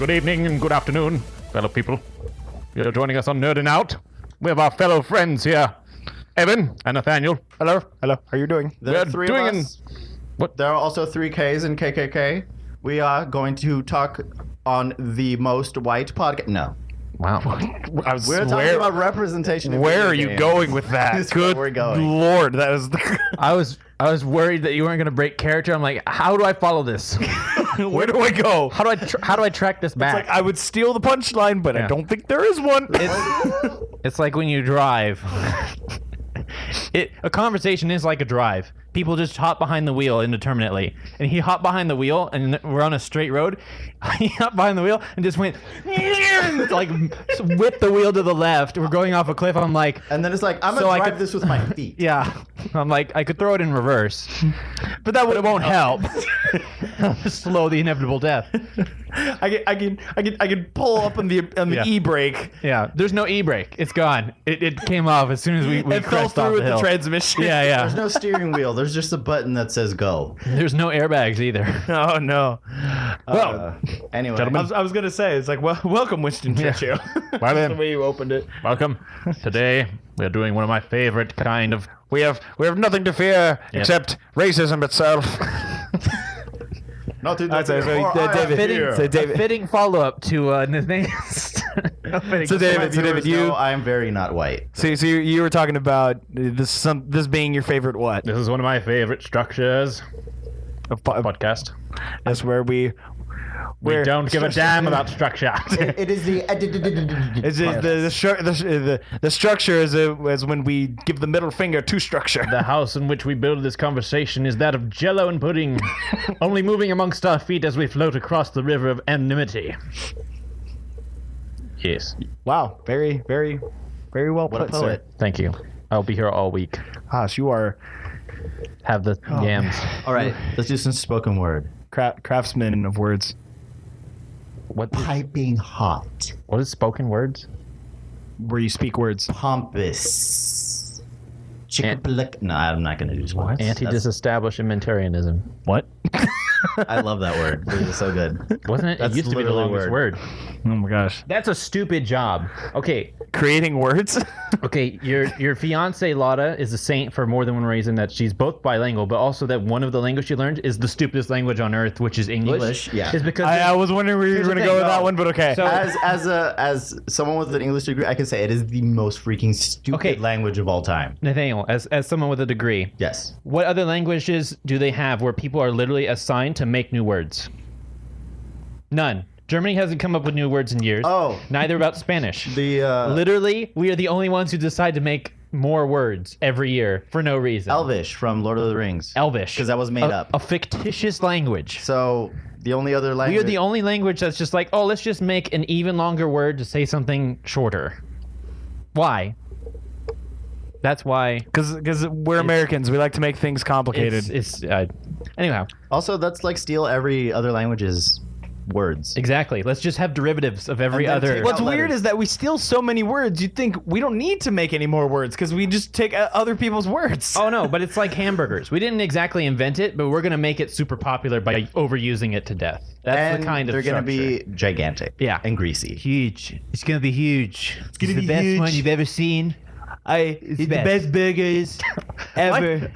Good evening and good afternoon, fellow people. You're joining us on Nerdin' Out. We have our fellow friends here, Evan and Nathanael. Hello. How are you doing? There are three of us. What? There are also 3 Ks in KKK. We are going to talk on the most white podcast. No. Wow. We're talking about representation. In Where video are you games. going with that? That's where we're going. Lord, that was. I was worried that you weren't gonna break character. I'm like, how do I follow this? Where do I go? How do I track this back? It's like I would steal the punchline, but I don't think there is one. It's like when you drive. A conversation is like a drive. People just hop behind the wheel indeterminately. And he hopped behind the wheel, and we're on a straight road. He hopped behind the wheel and just went, like, whipped the wheel to the left. We're going off a cliff. I'm like, And then it's like, I'm going to drive this with my feet. yeah. I'm like, I could throw it in reverse, but it won't help. Slow the inevitable death. I can pull up on the e-brake. Yeah, there's no e-brake. It's gone. It came off as soon as we It fell crashed off through the with hill. the transmission. Yeah. There's no steering wheel. There's just a button that says go. There's no airbags either. Oh no. Well, Anyway. Gentlemen. I was gonna say it's like, well, welcome, Winston Churchill. Well That's then. the way you opened it. Welcome. Today we are doing one of my favorite kind of. We have nothing to fear except racism itself. Not to David. So A David. fitting follow-up to Nathaniel's. So David, you. I'm very not white. So you were talking about this being your favorite what? This is one of my favorite structures of podcast. That's where we don't give a damn about structure. It is the... the structure is when we give the middle finger to structure. The house in which we build this conversation is that of jello and pudding, only moving amongst our feet as we float across the river of anonymity. Yes. Wow, very, very, very well What a put, sir. poet. Thank you. I'll be here all week. Gosh, you are Have the yams. All right, let's do some spoken word. craftsman of words. Piping hot. What is spoken words? Where you speak words. Pompous. Chick-a-blick. No, I'm not going to do this one. Anti-disestablishmentarianism. What? I love that word. It is so good. Wasn't it? That's It used to be the literally longest word. Oh my gosh. That's a stupid job. Okay, Creating words? Okay, your fiance Lotta is a saint for more than one reason. That she's both bilingual, but also that one of the language she learned is the stupidest language on earth, which is English. English, yeah. Is because I was wondering where you were Here's going to the go thing, with that though. one, but okay. So- As someone with an English degree, I can say it is the most freaking stupid language of all time. Nathaniel, as someone with a degree, Yes. what other languages do they have where people are literally assigned to make new words? None. Germany hasn't come up with new words in years. Oh. Neither about Spanish. The Literally, we are the only ones who decide to make more words every year for no reason. Elvish from Lord of the Rings. Elvish. Because that was made up. A fictitious language. So the only other language... We are the only language that's just like, oh, let's just make an even longer word to say something shorter. Why? That's why. Because we're Americans. We like to make things complicated. Anyhow, Also, that's like steal every other language's words. exactly. Let's just have derivatives of every And then other. take What's out weird letters. is that we steal so many words. You'd think we don't need to make any more words because we just take other people's words. Oh no, but it's like hamburgers. We didn't exactly invent it, but we're gonna make it super popular by overusing it to death. That's And the kind of they're going to structure. be gigantic. Yeah. And greasy. Huge. It's gonna be huge. It's gonna the be best huge. one you've ever seen. It's the best. best burgers ever.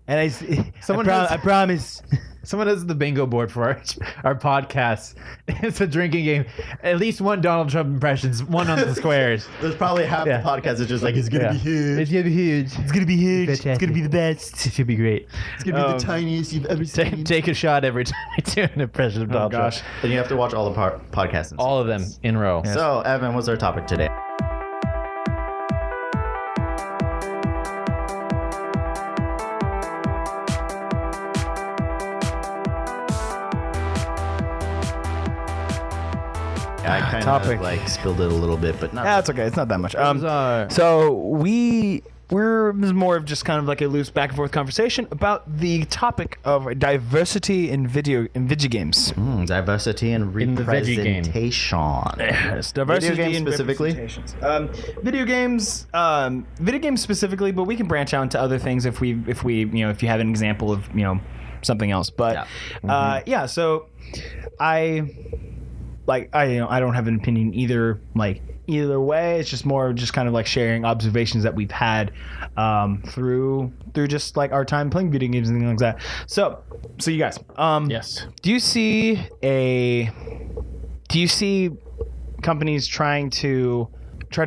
And I promise. Someone does the bingo board for our podcast. It's a drinking game. At least one Donald Trump impressions, one on the squares. There's probably half the podcast that's just like, it's going to be huge. It's gonna be huge. It's gonna be huge. Fantastic. It's gonna be the best. It should be great. It's going to be the tiniest you've ever seen. Take a shot every time I do an impression of Oh Donald gosh. Trump. Then you have to watch all the podcasts. All of them in row. So, Evan, what's our topic today? I kind Topic. of like spilled it a little bit, but not. Yeah, it's okay. It's not that much. Bizarre. So we're this is more of just kind of like a loose back and forth conversation about the topic of diversity in video games. Diversity and In the veggie game. representation. Yes, diversity Video games in specifically? representations. Video games specifically, but we can branch out into other things if we if you have an example of something else. But Yeah. yeah. So I like I don't have an opinion either way. It's just more just kind of like sharing observations that we've had through just like our time playing video games and things like that. So you guys, Yes. do you see companies try to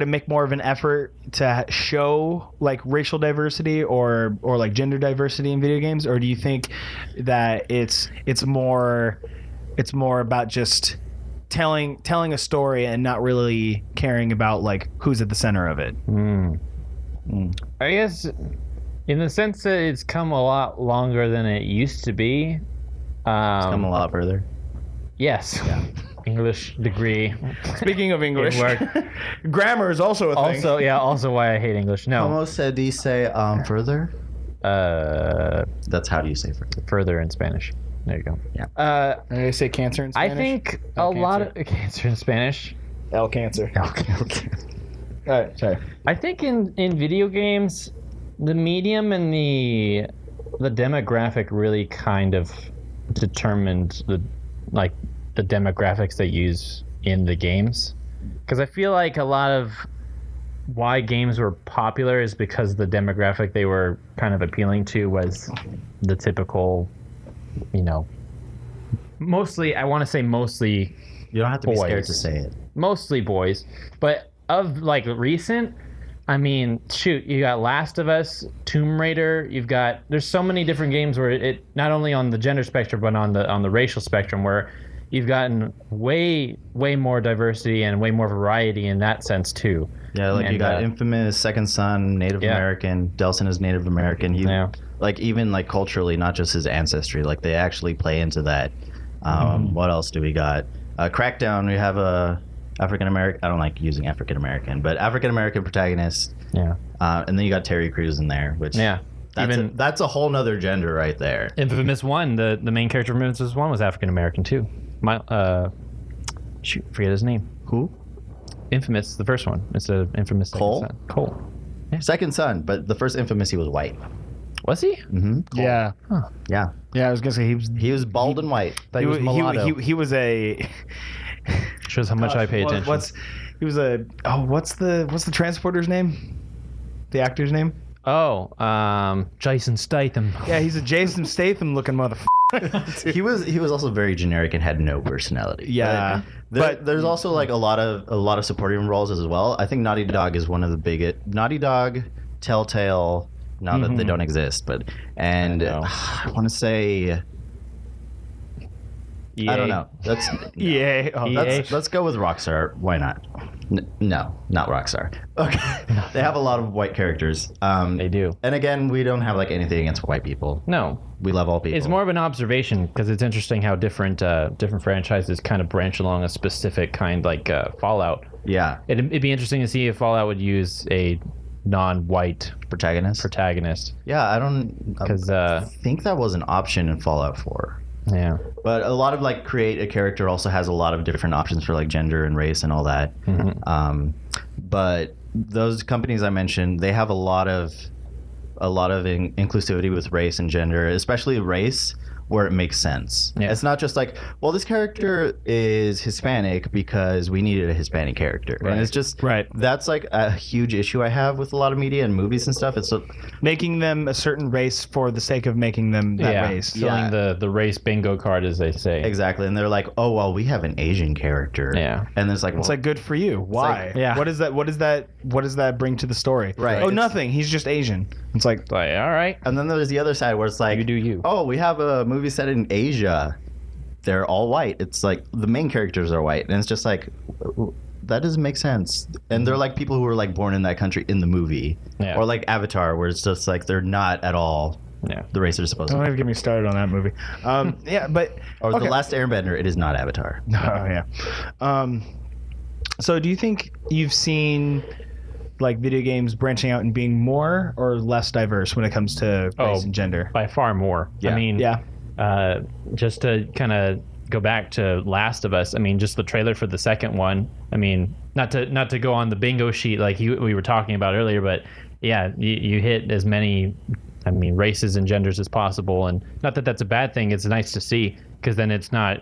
make more of an effort to show like racial diversity or like gender diversity in video games, or do you think that it's more about just telling a story and not really caring about like who's at the center of it? I guess in the sense that it's come a lot longer than it used to be. Come a lot further. Yes. English degree. Speaking of English, It grammar is also a thing. Also why I hate English. No. Como se dice further? That's how do you say further? Further in Spanish. There you go. Yeah. I say cancer in Spanish. I think a lot of cancer in Spanish. El cancer. Okay. All right, sorry. I think in video games, the medium and the demographic really kind of determined the demographics they use in the games. Because I feel like a lot of why games were popular is because the demographic they were kind of appealing to was the typical, mostly, I want to say mostly You don't have to be scared boys. to say it. Mostly boys. But of like recent, I mean, shoot, you got Last of Us, Tomb Raider, there's so many different games where it not only on the gender spectrum but on the racial spectrum where you've gotten way more diversity and way more variety in that sense too. Yeah, like you got Infamous, Second Son, Native American. Delson is Native American. Like even like culturally, not just his ancestry. Like they actually play into that. What else do we got? Crackdown. We have a African American. I don't like using African American, but African American protagonist. Yeah. And then you got Terry Crews in there, which that's a whole nother gender right there. Infamous 1, the main character of Infamous 1 was African American too. Forget his name. Who? Infamous, the first one. It's a Infamous Cole? Second Son. Cole. Second Son, but the first Infamous he was white. Was he? Mm-hmm. Yeah. Yeah. Yeah, I was gonna say He was bald and white. he was a Shows how much I pay attention. What's the transporter's name? The actor's name? Jason Statham. Yeah, he's a Jason Statham looking motherfucker. He was also very generic and had no personality. Yeah. But there's also like a lot of supporting roles as well. I think Naughty Dog is one of the biggest. Naughty Dog, Telltale, now that they don't exist, I want to say EA. I don't know. That's EA. Let's go with Rockstar. Why not? No, not Rockstar. Okay. They have a lot of white characters. They do. And again, we don't have like anything against white people. No. We love all people. It's more of an observation because it's interesting how different franchises kind of branch along a specific kind, like Fallout. Yeah. It'd be interesting to see if Fallout would use a non-white protagonist. Yeah, I don't think that was an option in Fallout 4. Yeah. But a lot of like create a character also has a lot of different options for like gender and race and all that. But those companies I mentioned, they have a lot of inclusivity with race and gender, especially race, where it makes sense. Yeah. It's not just like, well, this character is Hispanic because we needed a Hispanic character. Right. And it's just, Right. that's like a huge issue I have with a lot of media and movies and stuff. It's Making them a certain race for the sake of making them that race. Filling the race bingo card, as they say. exactly. And they're like, oh, well, we have an Asian character. Yeah. And it's like, It's like, good for you. Why? yeah. What does that bring to the story? Right. Oh, It's- nothing. He's just Asian. It's like, Like, all right. and then there's the other side where it's like, You do you. Oh, we have a movie set in Asia. They're all white. It's like the main characters are white, and it's just like that doesn't make sense. And they're like people who were like born in that country in the movie, Yeah. or like Avatar, where it's just like they're not at all Yeah. the race they're supposed to don't be. even get me started on that movie. Yeah, but Or okay. The Last Airbender, it is not Avatar. Oh yeah. So do you think you've seen like video games branching out and being more or less diverse when it comes to race and gender? By far more. Yeah. I mean, Yeah. Just to kind of go back to Last of Us, I mean, just the trailer for the second one. I mean, not to go on the bingo sheet like we were talking about earlier, but yeah, you hit as many, I mean, races and genders as possible, and not that that's a bad thing. It's nice to see because then it's not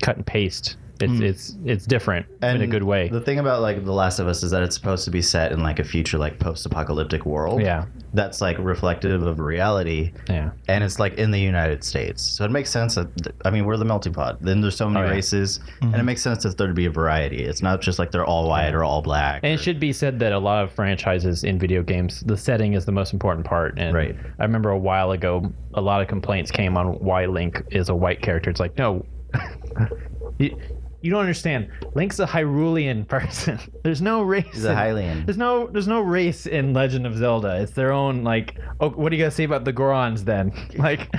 cut and paste It's different in a good way. The thing about like The Last of Us is that it's supposed to be set in like a future like post-apocalyptic world. Yeah. That's like reflective of reality. Yeah. And it's like in the United States. So it makes sense that I mean we're the melting pot. Then there's so many races and it makes sense that there'd be a variety. It's not just like they're all white or all black. And it should be said that a lot of franchises in video games, the setting is the most important part. And Right. I remember a while ago, a lot of complaints came on why Link is a white character. It's like, no, you don't understand. Link's a Hyrulean person. There's no race. He's a Hylian. There's no race in Legend of Zelda. It's their own like. Oh, what do you guys say about the Gorons then? Like,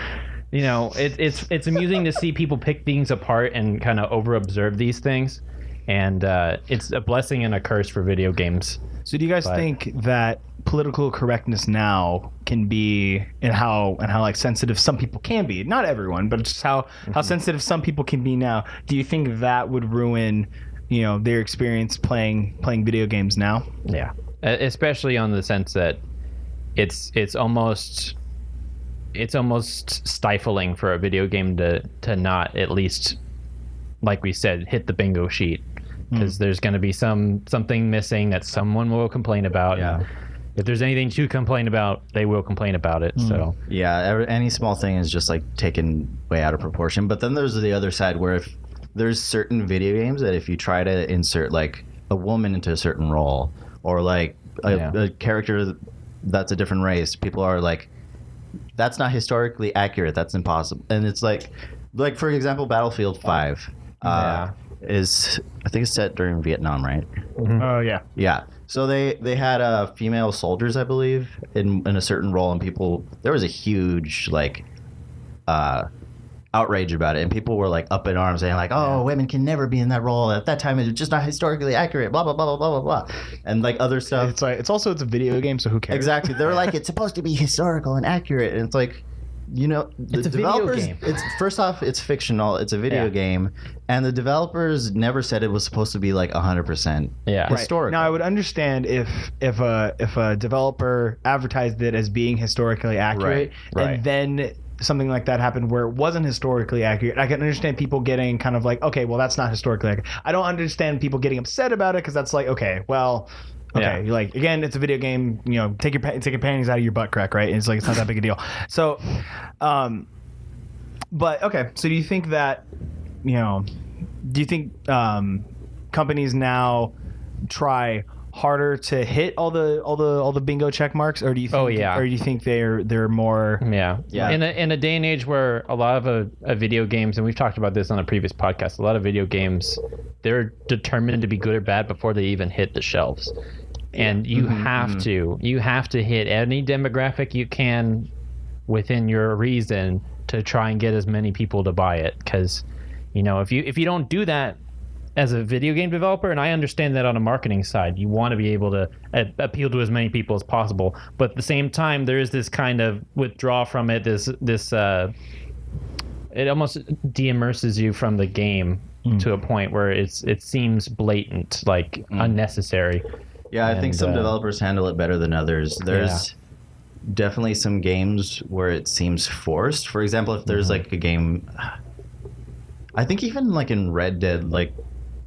you know, it's amusing to see people pick things apart and kind of over observe these things, and it's a blessing and a curse for video games. So do you guys think that political correctness now can be and how like sensitive some people can be, not everyone, but just how sensitive some people can be now? Do you think that would ruin, you know, their experience playing video games now? Yeah, especially on the sense that it's almost stifling for a video game to not at least, like we said, hit the bingo sheet, because there's going to be something missing that someone will complain about. Yeah. If there's anything to complain about, they will complain about it. So Yeah, any small thing is just like taken way out of proportion. But then there's the other side where if there's certain video games that if you try to insert like a woman into a certain role or like a character that's a different race, people are like, that's not historically accurate. That's impossible. And it's like for example, Battlefield 5 is, I think it's set during Vietnam, right? Oh yeah. Yeah. So they had female soldiers, I believe, in a certain role, and there was a huge like outrage about it, and people were like up in arms saying like, oh, women can never be in that role. At that time, it's just not historically accurate. Blah blah blah blah blah blah blah, and like other stuff. It's like it's a video game, so who cares? Exactly. They were like, it's supposed to be historical and accurate, and it's like, you know, the It's a video developers. game. It's first off, it's fictional. It's a video game, and the developers never said it was supposed to be like 100% historical. Now I would understand if a developer advertised it as being historically accurate, Right. and then something like that happened where it wasn't historically accurate. I can understand people getting kind of like, okay, well that's not historically accurate. I don't understand people getting upset about it because that's like, okay, well. Okay, you're like, again, it's a video game. You know, take your panties out of your butt crack, right? And it's like it's not that big a deal. So, but okay. So do you think that, you know, companies now try harder to hit all the bingo check marks, or do you think, or do you think they're more in a day and age where a lot of video games, and we've talked about this on a previous podcast, a lot of video games, they're determined to be good or bad before they even hit the shelves, and you have to hit any demographic you can within your reason to try and get as many people to buy it, because you know, if you don't do that as a video game developer, and I understand that on a marketing side, you want to be able to appeal to as many people as possible. But at the same time, there is this kind of withdraw from it. This it almost de-immerses you from the game to a point where it seems blatant, like unnecessary. Yeah, I think some developers handle it better than others. There's definitely some games where it seems forced. For example, if there's like a game, I think even like in Red Dead, like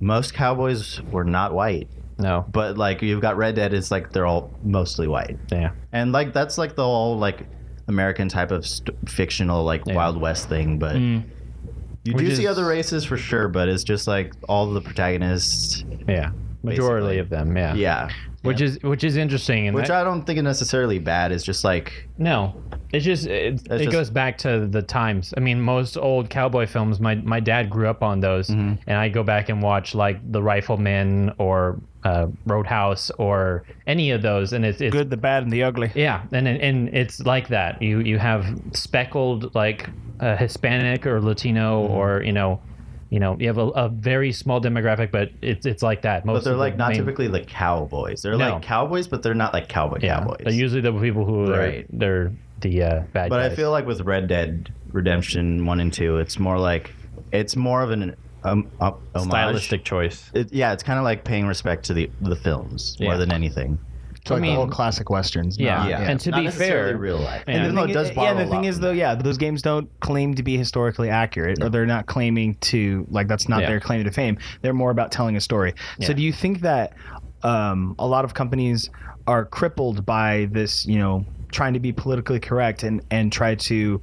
most cowboys were not white. No. But like you've got Red Dead, it's like they're all mostly white. Yeah. And like that's like the whole like American type of fictional like Wild West thing, but you do see other races for sure, but it's just like all the protagonists. Yeah. Majority of them, Yeah. Which is interesting, and which I don't think is necessarily bad. It's just like it's just it goes back to the times. I mean, most old cowboy films, my dad grew up on those, and I go back and watch like The Rifleman or Roadhouse or any of those, and it's good, the bad, and the ugly. Yeah, and it's like that. You have speckled like Hispanic or Latino or you have a very small demographic, but it's like that. But they're like not typically the cowboys. They're like cowboys, but they're not like cowboys. They're usually the people who they're the bad but guys. I feel like with Red Dead Redemption 1 and 2, it's more of an homage. Stylistic choice. It's kind of like paying respect to the films more than anything. So like I mean, the whole classic westerns. Yeah. Yeah. And to Not be necessarily fair, real life. Yeah. And even though it does borrow the a thing lot is from though, that. those games don't claim to be historically accurate, or they're not claiming to like that's not Yeah. their claim to fame. They're more about telling a story. So Yeah. do you think that a lot of companies are crippled by this, trying to be politically correct and try to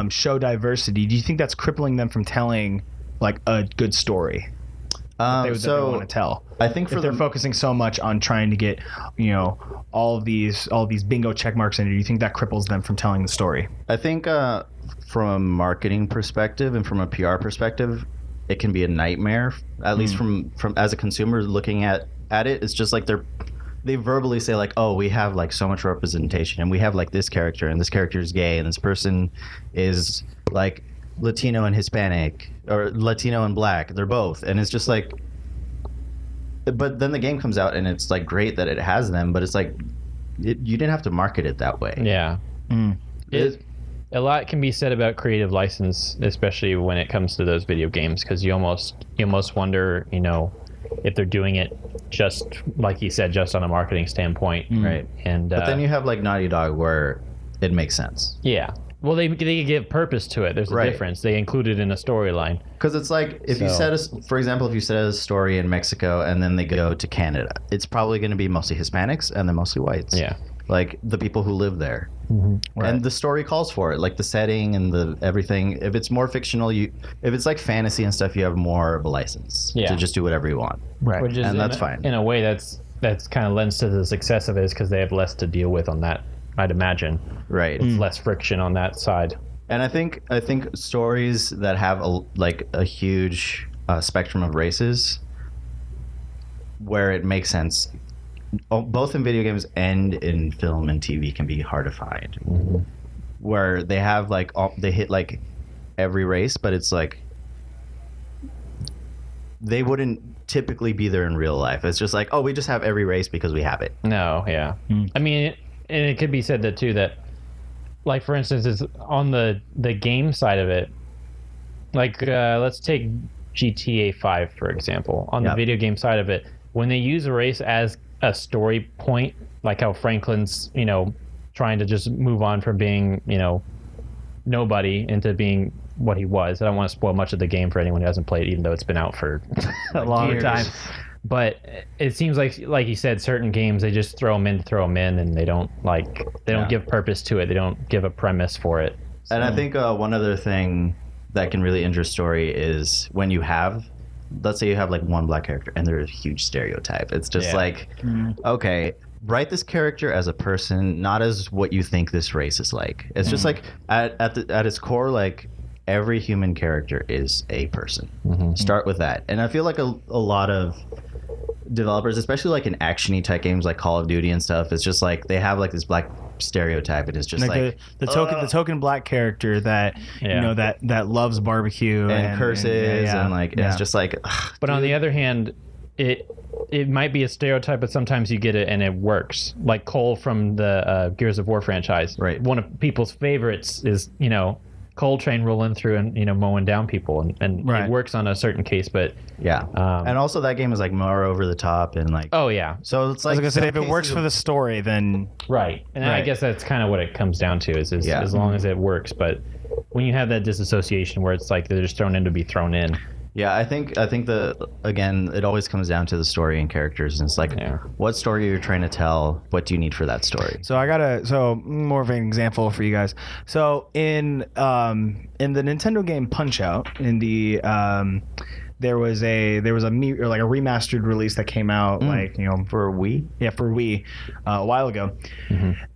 show diversity? Do you think that's crippling them from telling like a good story that they want to tell? I think If they're focusing so much on trying to get, all of these bingo check marks in it, do you think that cripples them from telling the story? I think from a marketing perspective and from a PR perspective, it can be a nightmare. At least from as a consumer looking at it, it's just like they verbally say like, oh, we have like so much representation, and we have like this character, and this character is gay, and this person is like Latino and Hispanic, or Latino and black. They're both, and it's just like. But then the game comes out, and it's like great that it has them, but it's like you didn't have to market it that way. Yeah. A lot can be said about creative license, especially when it comes to those video games, because you almost wonder, if they're doing it just like you said, just on a marketing standpoint, Right. And But then you have like Naughty Dog, where it makes sense. yeah. Well, they give purpose to it. There's a Right. difference. They include it in a storyline. Because it's like if you set for example, if you set a story in Mexico and then they go to Canada, it's probably going to be mostly Hispanics and then mostly whites. Yeah. Like the people who live there. Right. And the story calls for it, like the setting and the everything. If it's more fictional, if it's like fantasy and stuff, you have more of a license Yeah. to just do whatever you want. Right. Which is And that's fine. In a way, that's kind of lends to the success of it, is because they have less to deal with on that. I'd imagine Right. it's less friction on that side. And I think stories that have a huge spectrum of races, where it makes sense, both in video games and in film and TV, can be hard to find. Where they have they hit like every race, but it's like they wouldn't typically be there in real life. It's just like, oh, we just have every race because we have it. No, yeah. I mean, and it could be said that too, that like for instance, it's on the game side of it. Like let's take GTA 5 for example. On the video game side of it, when they use a race as a story point, like how Franklin's trying to just move on from being nobody into being what he was. I don't want to spoil much of the game for anyone who hasn't played, even though it's been out for a long time. But it seems like you said, certain games they just throw them in, and they don't give purpose to it. They don't give a premise for it. So. And I think one other thing that can really injure story is when you have, let's say you have like one black character and they're a huge stereotype. It's just like, okay, write this character as a person, not as what you think this race is like. It's just like at its core, like every human character is a person. Start with that. And I feel like a lot of developers, especially like in action-y type games like Call of Duty and stuff, it's just like they have like this black stereotype. It is just like the token black character that that loves barbecue and curses and like it's just like. But on the other hand, it might be a stereotype, but sometimes you get it and it works. Like Cole from the Gears of War franchise. Right. One of people's favorites is Coal train rolling through and mowing down people, and it works on a certain case, but and also that game is like more over the top and like so it's like I was gonna say, if it works for the story, then I guess that's kind of what it comes down to is as long as it works. But when you have that disassociation where it's like they're just thrown in to be thrown in. Yeah, I think again, it always comes down to the story and characters, and it's like, what story you're trying to tell, what do you need for that story? So more of an example for you guys. So in the Nintendo game Punch Out, in the there was a remastered release that came out for Wii. Yeah, for Wii a while ago.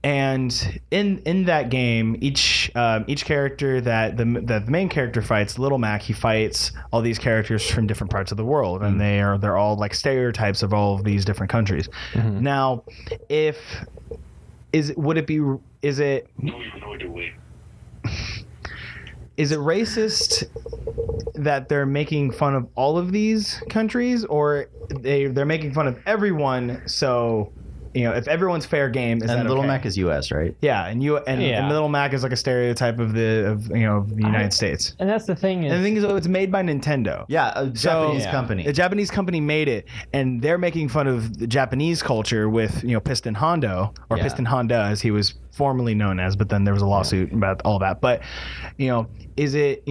And in that game, each character that the main character fights, Little Mac, he fights all these characters from different parts of the world, and they're all like stereotypes of all of these different countries. Now, is it racist that they're making fun of all of these countries, or they're making fun of everyone, so if everyone's fair game, is and that Little okay? Mac is U.S., right? Yeah, and Little Mac is like a stereotype of the United States. And that's the thing is, And the thing is, it's made by Nintendo. Yeah, a Japanese company. A Japanese company made it, and they're making fun of the Japanese culture with Piston Hondo, or Piston Honda as he was formerly known as, but then there was a lawsuit about all that. But is it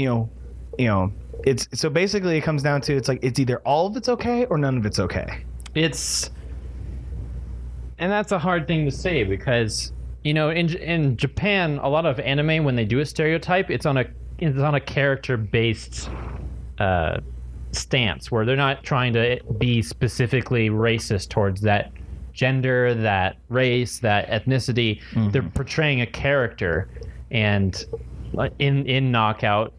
it's so basically it comes down to it's either all of it's okay or none of it's okay. And that's a hard thing to say because in Japan, a lot of anime, when they do a stereotype, it's on a character based stance where they're not trying to be specifically racist towards that gender, that race, that ethnicity. They're portraying a character, and in Knockout,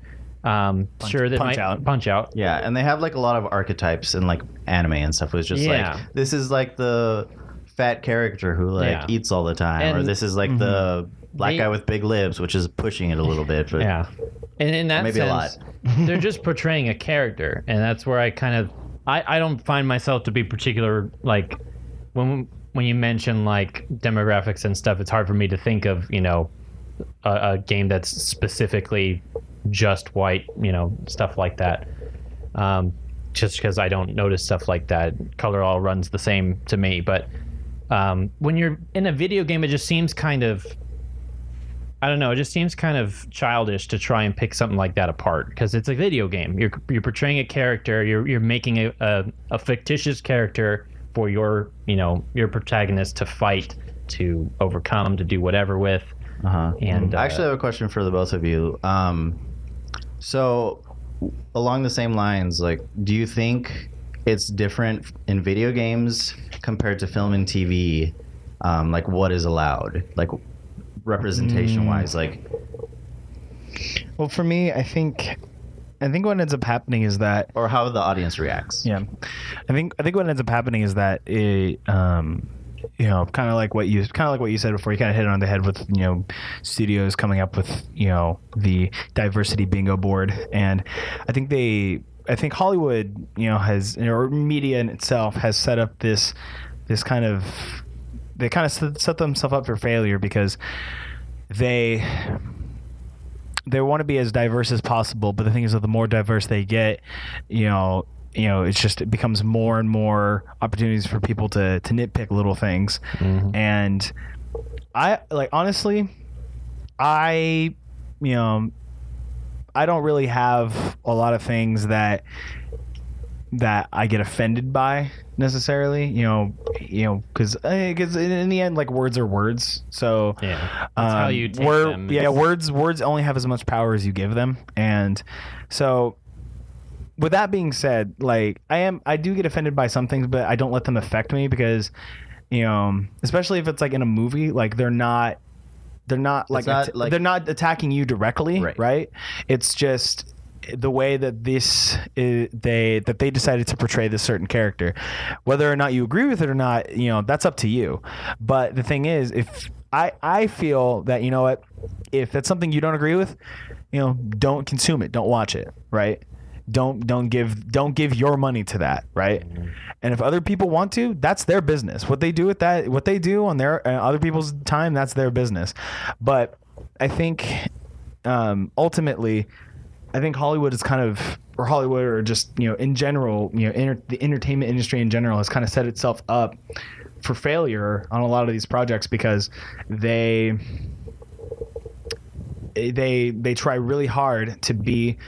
Punch Out. Yeah, and they have like a lot of archetypes in like anime and stuff. It was just like, this is like the fat character who eats all the time, or this is like the black guy with big lips, which is pushing it a little bit. But and in that maybe sense, a lot. They're just portraying a character, and that's where I kind of I don't find myself to be particular like when you mention like demographics and stuff. It's hard for me to think of a game that's specifically just white, stuff like that. Just because I don't notice stuff like that. Color all runs the same to me. But when you're in a video game, it just seems kind of, I don't know, it just seems kind of childish to try and pick something like that apart because it's a video game. You're portraying a character. You're making a fictitious character for your protagonist to fight, to overcome, to do whatever with. And I actually have a question for the both of you. So along the same lines, like, do you think it's different in video games compared to film and TV? Like, what is allowed, like representation wise? Like, well, for me, I think what ends up happening is that, or how the audience reacts. Yeah, I think what ends up happening is that it, kind of like what you said before. You kind of hit it on the head with studios coming up with the diversity bingo board, and I think Hollywood has, or media in itself has set up this kind of, they kind of set themselves up for failure because they want to be as diverse as possible, but the thing is that the more diverse they get, it becomes more and more opportunities for people to nitpick little things. And I honestly, I don't really have a lot of things that I get offended by necessarily, because in the end, like, words are words. So that's how you take them. Yeah, words only have as much power as you give them, and so. With that being said, like, I do get offended by some things, but I don't let them affect me because, especially if it's like in a movie, like they're not they're not attacking you directly, right? It's just the way that they decided to portray this certain character. Whether or not you agree with it or not, that's up to you. But the thing is, if I feel that, if that's something you don't agree with, don't consume it, don't watch it, right? Don't give your money to that, right? And if other people want to, that's their business. What they do with that, what they do on their other people's time, that's their business. But I think ultimately, I think Hollywood is Hollywood, or just in general, the entertainment industry in general has kind of set itself up for failure on a lot of these projects because they try really hard to be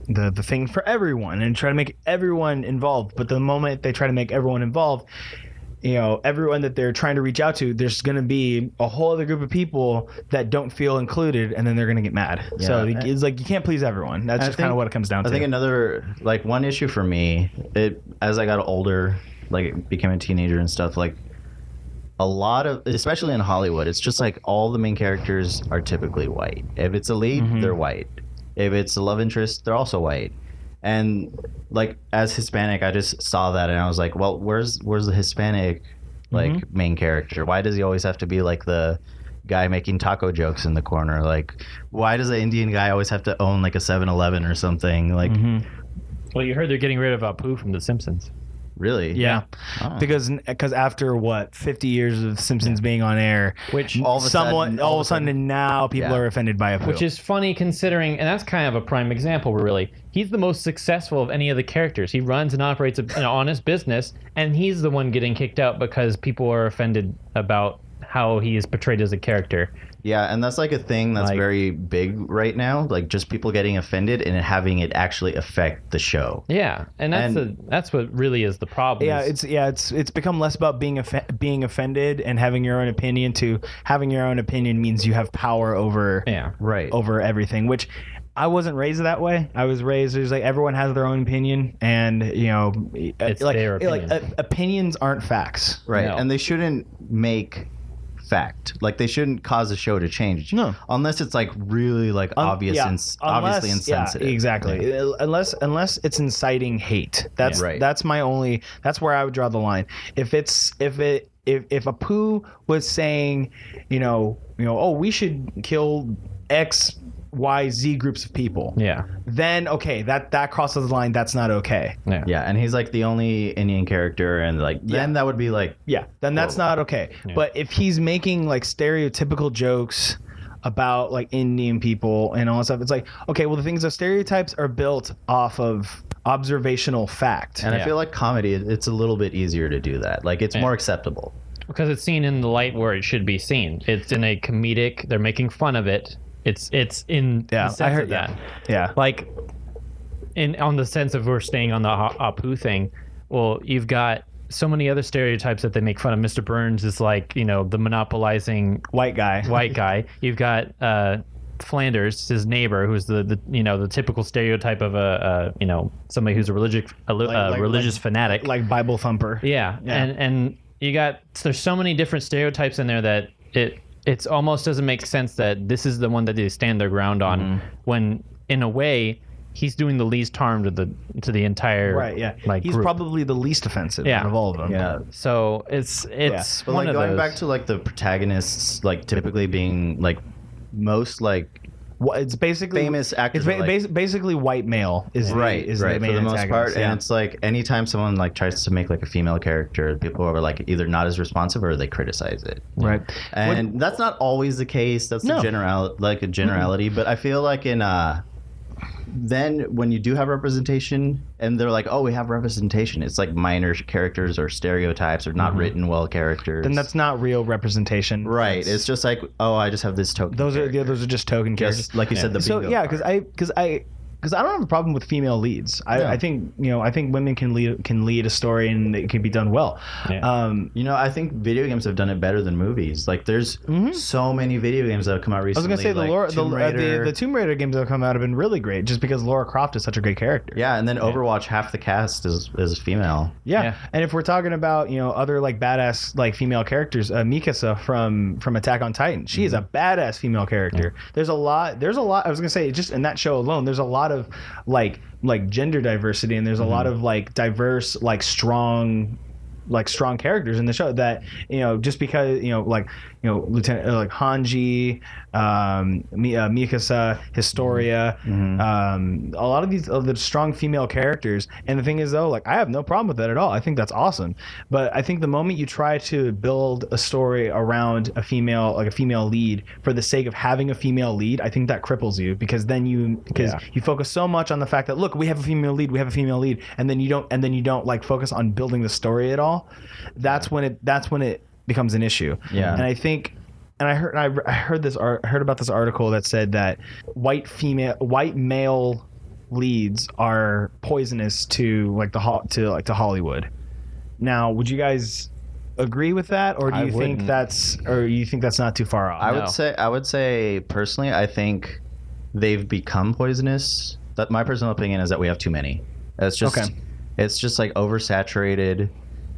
the thing for everyone and try to make everyone involved. But the moment they try to make everyone involved, everyone that they're trying to reach out to, there's going to be a whole other group of people that don't feel included, and then they're going to get mad. Yeah. So it's like you can't please everyone. That's just kind of what it comes down to. I think another, like, one issue for me, as I got older, like became a teenager and stuff, like a lot of, especially in Hollywood, it's just like all the main characters are typically white. If it's a lead, they're white. If it's a love interest, they're also white. And like, as Hispanic, I just saw that and I was like, well, where's the Hispanic main character? Why does he always have to be like the guy making taco jokes in the corner? Like, why does the Indian guy always have to own like a 7-Eleven or something? Like, well, you heard they're getting rid of Apu from The Simpsons. Really? Yeah, Oh. because after 50 years of Simpsons being on air, Which all of a sudden, and now people Yeah. are offended by Apu. Which is funny considering, and that's kind of a prime example, really. He's the most successful of any of the characters. He runs and operates an honest business, and he's the one getting kicked out because people are offended about how he is portrayed as a character. Yeah, and that's like a thing that's Like- very big right now. Like just people getting offended and having it actually affect the show. Yeah, and that's what really is the problem. Yeah, is- it's become less about being offended and having your own opinion to having your own opinion means you have power over yeah. Right. over everything, which I wasn't raised that way. I was raised there's like everyone has their own opinion, and It's like their opinion. opinions aren't facts. Right. No. And they shouldn't make fact. Like they shouldn't cause a show to change. No. Unless it's like really like obvious and obviously insensitive. Yeah, exactly. Unless it's inciting hate. That's Yeah. Right. that's where I would draw the line. If Apu was saying, oh, we should kill X, Y, Z groups of people, Yeah. then okay, that crosses the line. That's not okay. Yeah. Yeah, and he's like the only Indian character, and like then that would be like Yeah, then that's not okay. Yeah. But if he's making like stereotypical jokes about like Indian people and all that stuff, it's like, okay, well the things of stereotypes are built off of observational fact. and I Yeah. feel like comedy, it's a little bit easier to do that. Like it's more acceptable. Because it's seen in the light where it should be seen. It's in a comedic. They're making fun of it. It's in Yeah, the sense I heard of that. Yeah. Like on the sense of we're staying on the Apu thing. Well, you've got so many other stereotypes that they make fun of. Mr. Burns is like the monopolizing White guy. You've got Flanders, his neighbor, who's the typical stereotype of a somebody who's a religious fanatic, like Bible thumper. yeah. And there's so many different stereotypes in there that it's almost doesn't make sense that this is the one that they stand their ground on when in a way he's doing the least harm to the entire Right, yeah. He's group. probably the least offensive Yeah. of all of them. Yeah. So it's But one like of going those. back to like the protagonists like typically being like most like It's basically famous actors It's are, like- basically white male is the main for the most part, antagonist, yeah. and it's like anytime someone like tries to make like a female character, people are like either not as responsive or they criticize it. right. And that's not always the case. That's No. a generality. But I feel like then when you do have representation and they're like, oh, we have representation, it's like minor characters or stereotypes or not written well characters. Then that's not real representation. right. It's- It's just like, oh, I just have this token. those are character. those are just token characters. Just like you said, the So bingo yeah, card. because I don't have a problem with female leads. I think women can lead a story and it can be done well. Yeah. I think video games have done it better than movies. Like, there's so many video games that have come out I was recently. gonna say like Tomb Raider. the Tomb Raider games that have come out have been really great, just because Lara Croft is such a great character. Yeah, and then Overwatch, half the cast is female. Yeah. And if we're talking about other like badass like female characters, Mikasa from Attack on Titan, she is a badass female character. There's a lot. I was gonna say just in that show alone, there's a lot of like gender diversity, and there's a lot of like diverse strong characters in the show that just because Lieutenant like Hanji, Mikasa, Historia, a lot of these of the strong female characters. And the thing is though, like I have no problem with that at all. I think that's awesome. But I think the moment you try to build a story around a female lead for the sake of having a female lead, I think that cripples you, because then you focus so much on the fact that look, we have a female lead, and then you don't like focus on building the story at all. That's when it becomes an issue. Yeah. And I think, and I heard about this article that said that white male leads are poisonous to Hollywood. Now, would you guys agree with that, or do you think that's not too far off? I would say personally, I think they've become poisonous. That my personal opinion is that we have too many. It's just like oversaturated,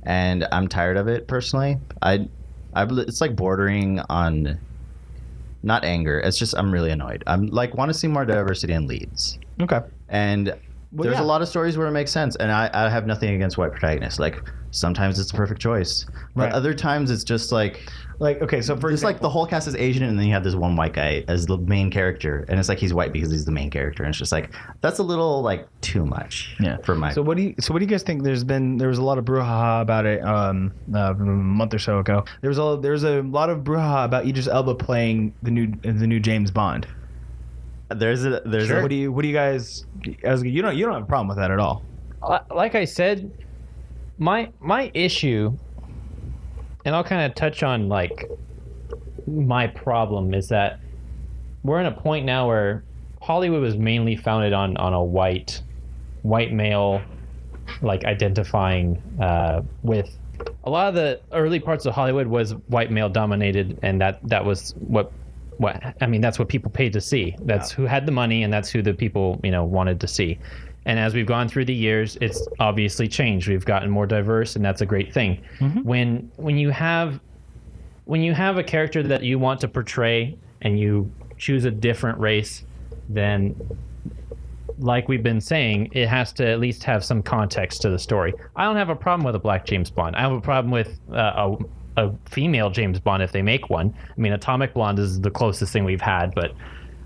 and I'm tired of it personally. It's like bordering on not anger. It's just I'm really annoyed. I'm like want to see more diversity in leads. Okay. And There's a lot of stories where it makes sense, and I have nothing against white protagonists. Like sometimes it's the perfect choice, but other times it's just like okay, so for it's like the whole cast is Asian, and then you have this one white guy as the main character, and it's like he's white because he's the main character, and it's just like that's a little like too much. For my. So what do you guys think? There was a lot of brouhaha about it a month or so ago. There was a lot of brouhaha about Idris Elba playing the new James Bond. There's Sure. What do you guys? You don't have a problem with that at all. Like I said, my issue, and I'll kind of touch on like my problem is that we're in a point now where Hollywood was mainly founded on a white male, like identifying with a lot of the early parts of Hollywood was white male dominated, and that was what I mean, that's what people paid to see. That's who had the money, and that's who the people wanted to see. And as we've gone through the years, it's obviously changed. We've gotten more diverse, and that's a great thing. When you have a character that you want to portray, and you choose a different race, then, like we've been saying, it has to at least have some context to the story. I don't have a problem with a black James Bond. I have a problem with a female James Bond if they make one. I mean, Atomic Blonde is the closest thing we've had, but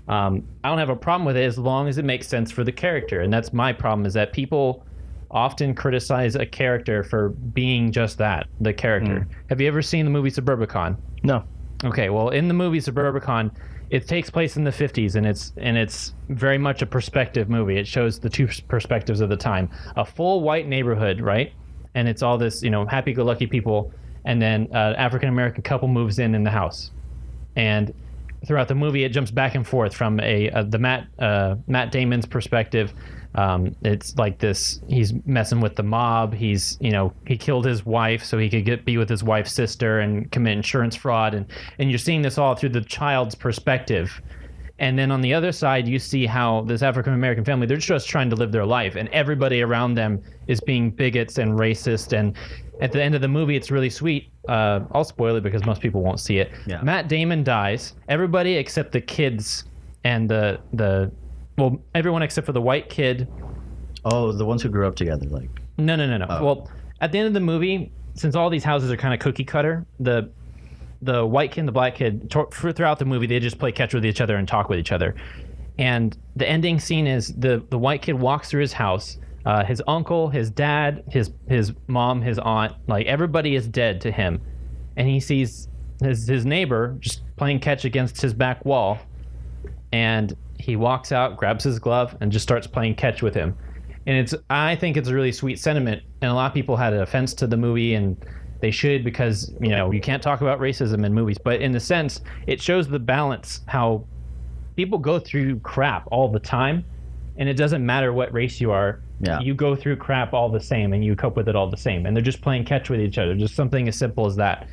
I don't have a problem with it as long as it makes sense for the character. And that's my problem, is that people often criticize a character for being just that, the character. Have you ever seen the movie Suburbicon? No. Okay, well, in the movie Suburbicon, it takes place in the 50s, and it's very much a perspective movie. It shows the two perspectives of the time. A full white neighborhood, right? And it's all this, happy-go-lucky people, and then an African-American couple moves in the house. And throughout the movie, it jumps back and forth from the Matt Damon's perspective. It's like this: he's messing with the mob. He killed his wife so he could be with his wife's sister and commit insurance fraud, and you're seeing this all through the child's perspective. And then on the other side, you see how this African American family, they're just trying to live their life, and everybody around them is being bigots and racist. And at the end of the movie, it's really sweet. I'll spoil it because most people won't see it. Yeah. Matt Damon dies. Everybody except the kids and everyone except for the white kid. Oh, the ones who grew up together, like. No. Oh. Well, at the end of the movie, since all these houses are kind of cookie cutter, the white kid and the black kid, throughout the movie, they just play catch with each other and talk with each other. And the ending scene is the white kid walks through his house. His uncle, his dad, his mom, his aunt, like everybody is dead to him. And he sees his neighbor just playing catch against his back wall. And he walks out, grabs his glove, and just starts playing catch with him. And I think it's a really sweet sentiment. And a lot of people had an offense to the movie, and they should, because you can't talk about racism in movies. But in a sense, it shows the balance, how people go through crap all the time, and it doesn't matter what race you are. Yeah. You go through crap all the same, and you cope with it all the same. And they're just playing catch with each other, just something as simple as that.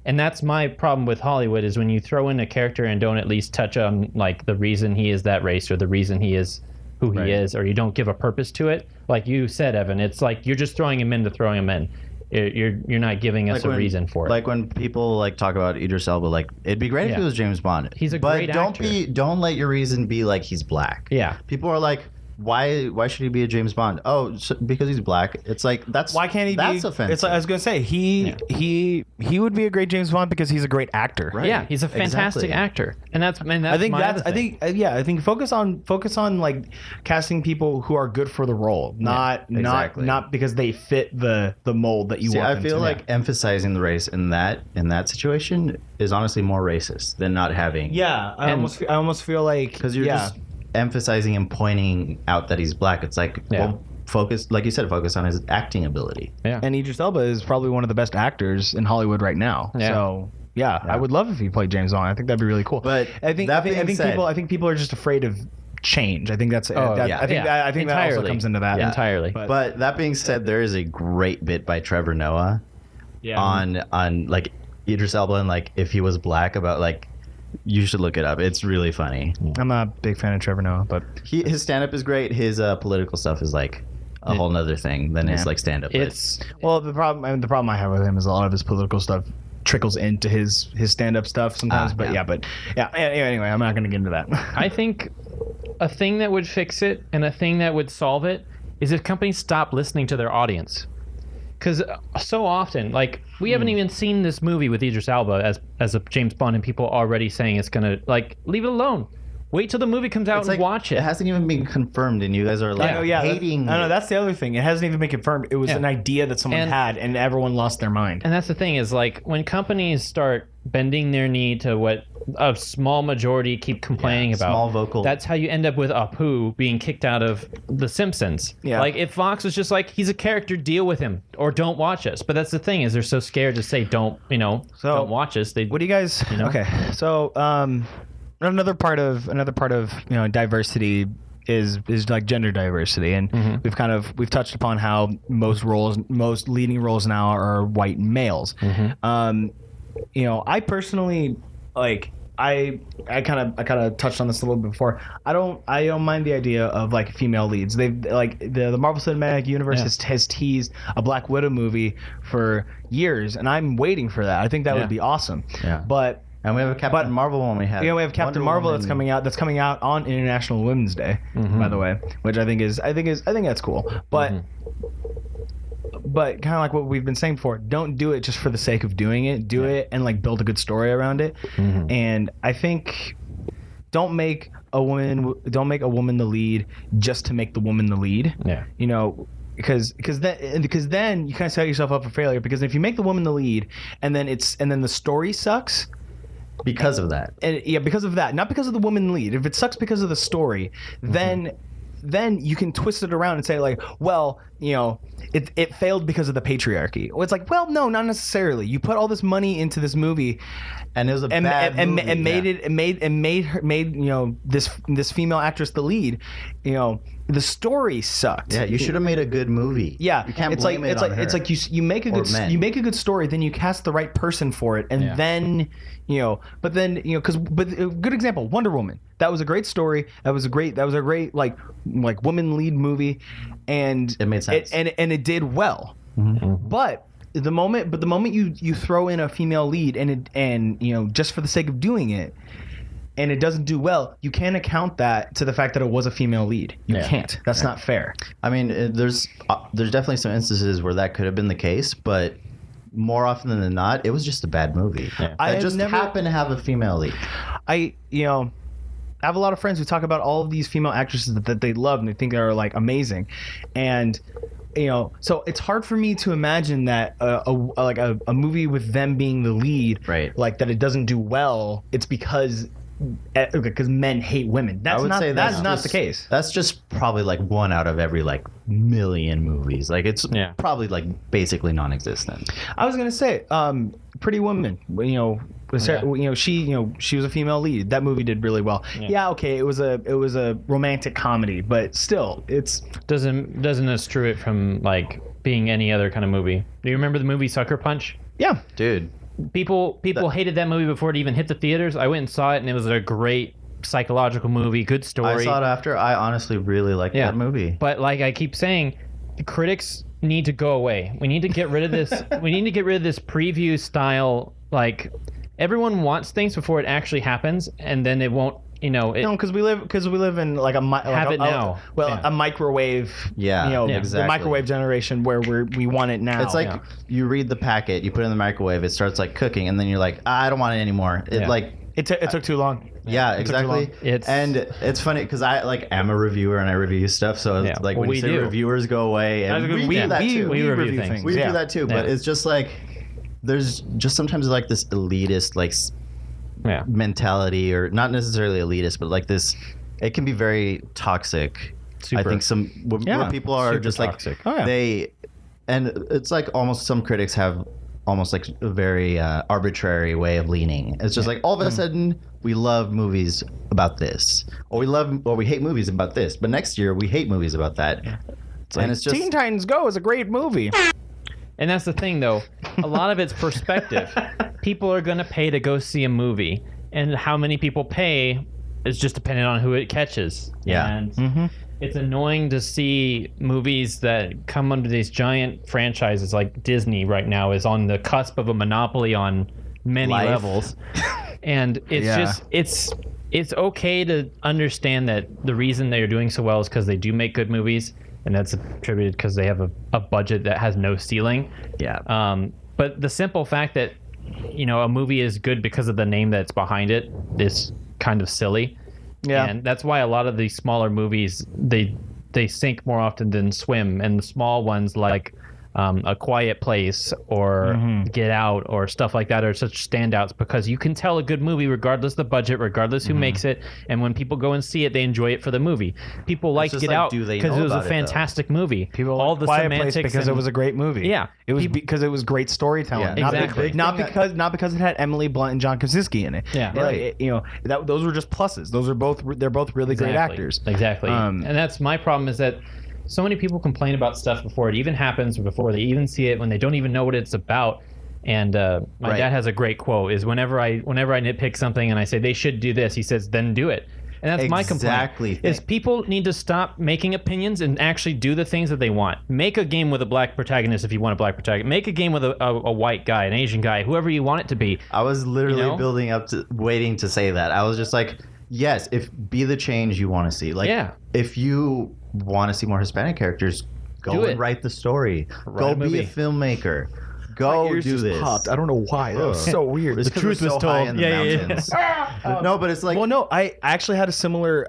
And that's my problem with Hollywood, is when you throw in a character and don't at least touch on like the reason he is that race, or the reason he is who he is, or you don't give a purpose to it. Like you said, Evan, it's like you're just throwing him in to throw him in. You're not giving us a reason for it. Like when people like talk about Idris Elba, like it'd be great if he was James Bond. He's a great actor. But don't let your reason be like he's black. Yeah. People are like, why should he be a James Bond? Oh, because he's black. It's like why can't he that's be? Offensive. It's like, I was gonna say he would be a great James Bond because he's a great actor. Right. Yeah, he's a fantastic actor, and that's I think focus on like casting people who are good for the role, not because they fit the mold that you want. I feel like emphasizing the race in that situation is honestly more racist than not having. Yeah, I almost feel like because you're just emphasizing and pointing out that he's black. It's like, well, focus, like you said, focus on his acting ability. Yeah. And Idris Elba is probably one of the best actors in Hollywood right now. Yeah. So I would love if he played James Bond. I think that'd be really cool. But I think people are just afraid of change. I think that's I think that also comes into that entirely. But that being said, there is a great bit by Trevor Noah on like Idris Elba, and like if he was black, about like, you should look it up. It's really funny. I'm not a big fan of Trevor Noah, but his stand-up is great. His political stuff is like a whole nother thing than his like stand-up. The problem I have with him is a lot of his political stuff trickles into his stand-up stuff sometimes. Anyway, I'm not going to get into that. I think a thing that would fix it and a thing that would solve it is if companies stop listening to their audience. Because so often, like, we haven't even seen this movie with Idris Elba as a James Bond, and people already saying it's gonna, like, leave it alone. Wait till the movie comes out and watch it. It hasn't even been confirmed, and you guys are like hating. I know that's the other thing. It hasn't even been confirmed. It was an idea that someone had, and everyone lost their mind. And that's the thing is, like, when companies start bending their knee to what a small majority keep complaining about, small vocal. that's how you end up with Apu being kicked out of The Simpsons. Yeah. Like, if Fox was just like, he's a character, deal with him, or don't watch us. But that's the thing is, they're so scared to say don't don't watch us. What do you guys? Okay, so another part of diversity is like gender diversity, and we've touched upon how most leading roles now are white males. I personally like. I kind of touched on this a little bit before. I don't mind the idea of like female leads. They've like the Marvel Cinematic Universe has teased a Black Widow movie for years, and I'm waiting for that. I think that would be awesome. Yeah. And we have a Captain Marvel one. We have Captain Marvel that's coming out. That's coming out on International Women's Day, by the way, which I think that's cool. But kind of like what we've been saying before, don't do it just for the sake of doing it. Do it and like build a good story around it. And I think don't make a woman the lead just to make the woman the lead. Yeah. Because then you kind of set yourself up for failure. Because if you make the woman the lead and then the story sucks. Because of that. Because of that. Not because of the woman lead. If it sucks because of the story, then you can twist it around and say like, well, it failed because of the patriarchy. Well, it's like, well, no, not necessarily. You put all this money into this movie, and it was a bad movie, and made this female actress the lead. The story sucked. Yeah, you should have made a good movie. Yeah, you can't blame it on her. It's like you make a good story, then you cast the right person for it, and then but a good example, Wonder Woman. That was a great story. That was a great like woman lead movie, and it made sense, and it did well. But the moment you throw in a female lead and just for the sake of doing it, and it doesn't do well, you can't account that to the fact that it was a female lead. You can't. That's not fair. I mean, there's definitely some instances where that could have been the case, but more often than not, it was just a bad movie. Yeah. I just happened to have a female lead. I have a lot of friends who talk about all of these female actresses that they love and they think are like amazing, and so it's hard for me to imagine that a movie with them being the lead, right? Like that it doesn't do well. It's because men hate women. That's not the case. That's just probably like one out of every like million movies. Like it's probably like basically non-existent. I was gonna say, Pretty Woman. She was a female lead. That movie did really well. Okay, it was a romantic comedy, but still, it's doesn't eschew it from like being any other kind of movie. Do you remember the movie Sucker Punch? Yeah, dude. People hated that movie before it even hit the theaters. I went and saw it, and it was a great psychological movie, good story. I saw it after. I honestly really liked that movie. But like I keep saying, critics need to go away. We need to get rid of this. We need to get rid of this preview style. Like everyone wants things before it actually happens, and then it won't. Because we live in like a microwave. Exactly. The microwave generation where we want it now. It's like you read the packet, you put it in the microwave, it starts like cooking, and then you're like, I don't want it anymore. It took too long. Yeah, exactly. And it's funny because I am a reviewer and I review stuff, so it's like when you say reviewers go away, and we do that too. We review things. We do that too, but it's just like there's just sometimes like this elitist like mentality, or not necessarily elitist, but like this, it can be very toxic. I think where people are just toxic. Like and it's like almost some critics have almost like a very arbitrary way of leaning. It's just like all of a sudden we love movies about this, or we hate movies about this, but next year we hate movies about that. And it's just Teen Titans Go is a great movie. And that's the thing, though. A lot of it's perspective. People are going to pay to go see a movie, and how many people pay is just dependent on who it catches. Yeah. And it's annoying to see movies that come under these giant franchises like Disney right now is on the cusp of a monopoly on many levels. And it's it's okay to understand that the reason they're doing so well is because they do make good movies. and that's attributed because they have a budget that has no ceiling. Yeah. But the simple fact that a movie is good because of the name that's behind it is kind of silly. Yeah. And that's why a lot of these smaller movies they sink more often than swim, and the small ones like A Quiet Place or Get Out or stuff like that are such standouts because you can tell a good movie regardless of the budget, regardless who makes it, and when people go and see it, they enjoy it for the movie. People like just Get like, Out do they because know it was a about it, fantastic movie. People all like the Quiet Place semantics because it was a great movie. Yeah. It was because it was great storytelling. Yeah, Not exactly. Not because it had Emily Blunt and John Krasinski in it. Yeah. Right. Those were just pluses. They're both really great actors. Exactly. And that's my problem is that so many people complain about stuff before it even happens or before they even see it when they don't even know what it's about. And my dad has a great quote is whenever I nitpick something and I say they should do this, he says, then do it. And that's my complaint. Is people need to stop making opinions and actually do the things that they want. Make a game with a black protagonist if you want a black protagonist. Make a game with a white guy, an Asian guy, whoever you want it to be. I was literally building up to waiting to say that. I was just like, yes, be the change you want to see. Like, if you want to see more Hispanic characters, go and write the story. Go be a filmmaker. Go do this. Popped. I don't know why. That was so weird. The truth was told. In the mountains. No, but it's like. Well, no, I actually had a similar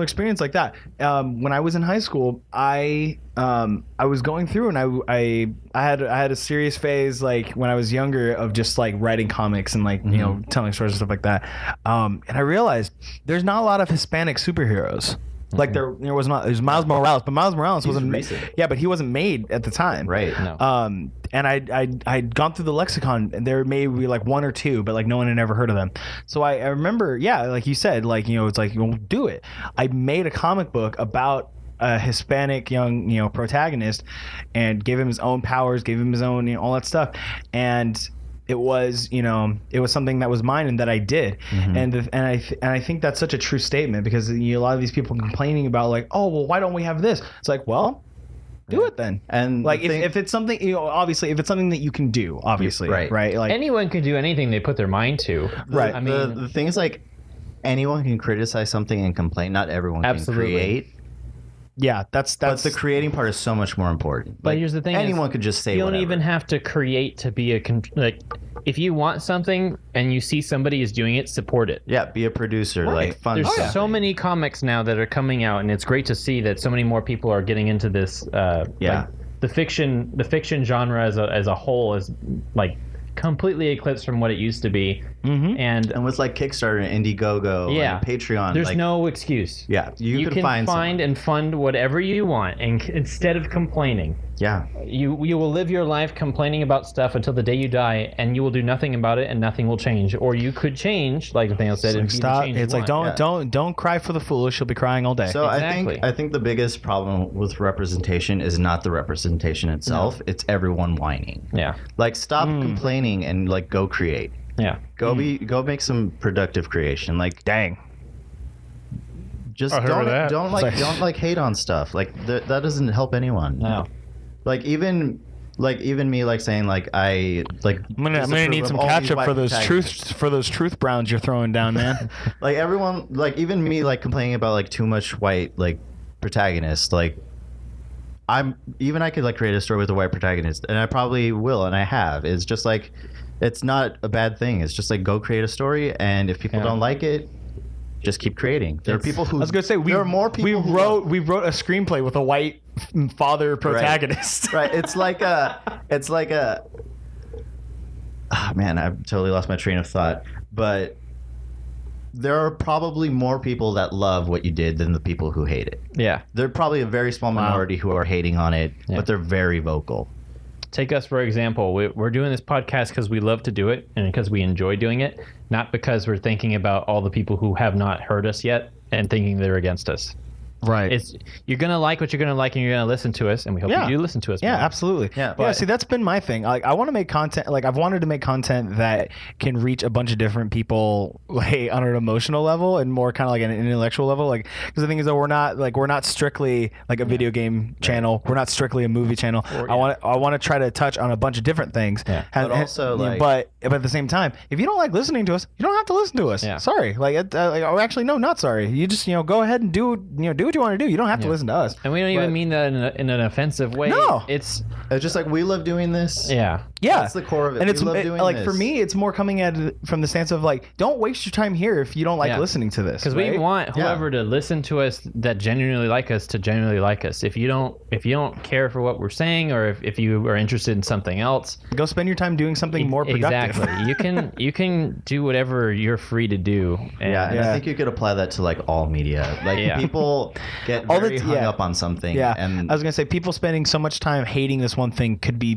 experience like that. When I was in high school, I was going through and I had a serious phase like when I was younger of just like writing comics and like telling stories and stuff like that. And I realized there's not a lot of Hispanic superheroes. Like there was not. There's Miles Morales, but Miles Morales wasn't recent. Yeah, but he wasn't made at the time. Right. No. And I'd gone through the lexicon, and there may be like one or two, but like no one had ever heard of them. So I remember, like you said, like it's like do it. I made a comic book about a Hispanic young protagonist, and gave him his own powers, gave him his own all that stuff, and it was something that was mine and that I did, and I think that's such a true statement because a lot of these people complaining about like, oh well, why don't we have this? It's like, well, do it then. And like if it's something obviously if it's something that you can do, obviously, right? Like anyone can do anything they put their mind to, right? I mean, the thing is like anyone can criticize something and complain. Not everyone can create. Yeah, that's But the creating part is so much more important. But here's the thing: anyone could just say you don't whatever. even have to create to be like. If you want something and you see somebody is doing it, support it. Yeah, be a producer, like fun. There's so many comics now that are coming out, and it's great to see that so many more people are getting into this. Like, the fiction genre as a whole is like completely eclipsed from what it used to be. And with like Kickstarter and Indiegogo and Patreon, there's no excuse. Yeah, you can find and fund whatever you want, and instead of complaining. Yeah, you will live your life complaining about stuff until the day you die, and you will do nothing about it, and nothing will change. Or you could change, like Nathanael said, and stop. Be the change it's you like want. don't cry for the foolish. You'll be crying all day. So Exactly. I think the biggest problem with representation is not the representation itself. It's everyone whining. Yeah. Like stop complaining and like go create. Yeah. Go make some productive creation. Like dang. Just I heard don't that. hate on stuff. Like that doesn't help anyone. No. Like even me like saying like I like I'm gonna need some ketchup for those truth browns you're throwing down, man. Like everyone, like even me like complaining about like too much white like protagonist. Like I could like create a story with a white protagonist, and I probably will, and I have. It's just like it's not a bad thing. It's just like go create a story, and if people don't like it, just keep creating. There are people who I was gonna say there are more people. We wrote a screenplay with a white father protagonist. Right. It's like a. Oh, man, I've totally lost my train of thought. But there are probably more people that love what you did than the people who hate it. Yeah. They're probably a very small minority who are hating on it, but they're very vocal. Take us for example. We're doing this podcast because we love to do it and because we enjoy doing it, not because we're thinking about all the people who have not heard us yet and thinking they're against us. Right. You're gonna like what you're gonna like, and you're gonna listen to us, and we hope you do listen to us. Yeah, more. absolutely. Yeah, see, that's been my thing. Like, I want to make content. Like, I've wanted to make content that can reach a bunch of different people, like on an emotional level and more kind of like an intellectual level. Like, because the thing is that we're not strictly like a video game channel. We're not strictly a movie channel. I want to try to touch on a bunch of different things. Yeah. But also, like, but at the same time, if you don't like listening to us, you don't have to listen to us. Yeah. Sorry. Actually, no, not sorry. You just go ahead and do what you want to do. You don't have to listen to us. And we don't even mean that in an offensive way. No. It's just like we love doing this. Yeah. Yeah, That's the core of it. And We it's love doing like this. for me, it's more coming at it from the stance of like, don't waste your time here if you don't like listening to this. Because we right? want whoever to listen to us that genuinely like us to genuinely like us. If you don't care for what we're saying, or if you are interested in something else, go spend your time doing something more productive. Exactly. you can do whatever you're free to do. And And I think you could apply that to like all media. Like people get very hung up on something. Yeah, and I was gonna say people spending so much time hating this one thing could be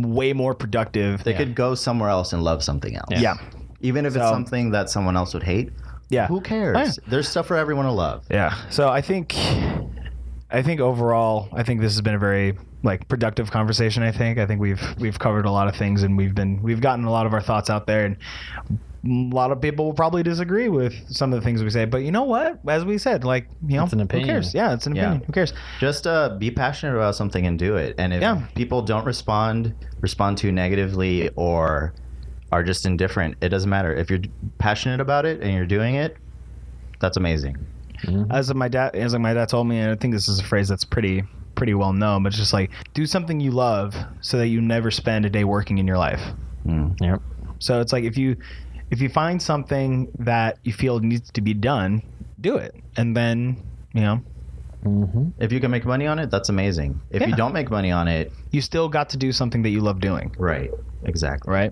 way more productive. they could go somewhere else and love something else. Yeah. Even if it's something that someone else would hate. Yeah. Who cares? Oh, yeah. There's stuff for everyone to love. Yeah. So I think overall, I think this has been a very like productive conversation. I think we've covered a lot of things, and we've gotten a lot of our thoughts out there, and a lot of people will probably disagree with some of the things we say, but you know what? As we said, like, it's an opinion. Who cares? Yeah, it's an opinion. Who cares? Just be passionate about something and do it. And if people don't respond too negatively or are just indifferent, it doesn't matter. If you're passionate about it and you're doing it, that's amazing. Mm-hmm. As my dad told me, and I think this is a phrase that's pretty well known, but it's just like, do something you love so that you never spend a day working in your life. Yep. So it's like if you find something that you feel needs to be done, do it, and then If you can make money on it, that's amazing. If you don't make money on it, you still got to do something that you love doing. right? Exactly. Right.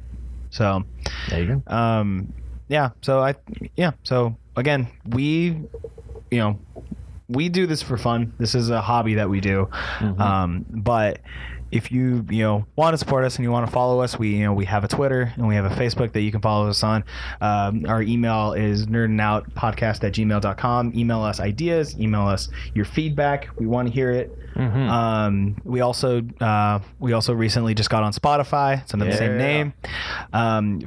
So There you go. So again, we do this for fun. This is a hobby that we do. But if you want to support us and you want to follow us, we have a Twitter and we have a Facebook that you can follow us on. Our email is nerdingoutpodcast@gmail.com. Email us ideas, email us your feedback. We want to hear it. We also recently just got on Spotify. It's under the same name.